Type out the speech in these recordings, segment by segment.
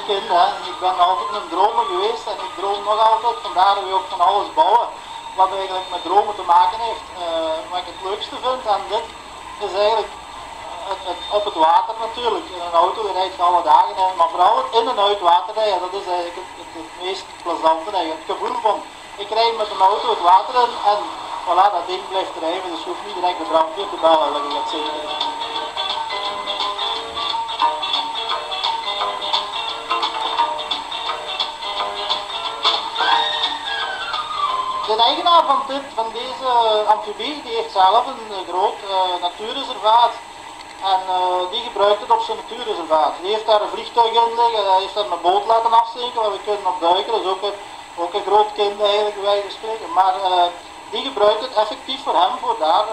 klein kind, hè. Ik ben altijd een dromer geweest en ik droom nog altijd, vandaar dat we ook van alles bouwen wat eigenlijk met dromen te maken heeft. Wat ik het leukste vind aan dit is eigenlijk het op het water natuurlijk. In een auto rijd je alle dagen, maar vooral het in en uit water rijden, dat is eigenlijk het meest plezante. Het gevoel van, ik rijd met een auto het water in en voilà, dat ding blijft drijven, dus je hoeft niet direct de brandweer te bellen, dat ik dat zeker. De eigenaar van deze amfibie die heeft zelf een groot natuurreservaat en die gebruikt het op zijn natuurreservaat. Die heeft daar een vliegtuig in liggen, hij heeft daar een boot laten afsteken waar we kunnen op duiken, dat is ook een groot kind eigenlijk bij wijze van spreken, maar die gebruikt het effectief voor hem, voor daar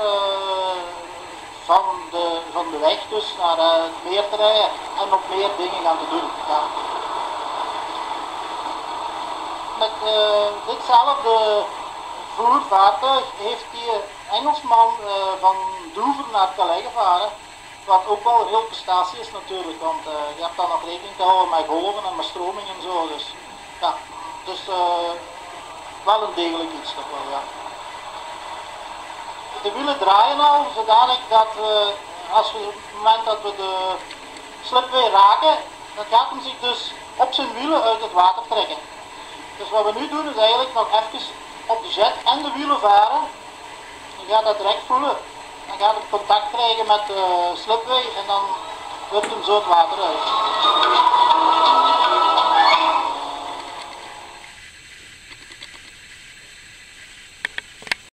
van de weg dus naar het meer te rijden en nog meer dingen gaan te doen. Ja. Met ditzelfde voervaartuig heeft die Engelsman van Dover naar Calais gevaren, wat ook wel een heel prestatie is natuurlijk, want je hebt dan nog rekening te houden met golven en met stroming en zo, dus ja, dus wel een degelijk iets toch wel, ja. De wielen draaien al zodanig dat als we op het moment dat we de slipway raken, dan gaat hem zich dus op zijn wielen uit het water trekken. Dus wat we nu doen is eigenlijk nog even op de jet en de wielen varen. Je gaat dat direct voelen. Dan gaat het contact krijgen met de slipway en dan wipt hem zo het water uit.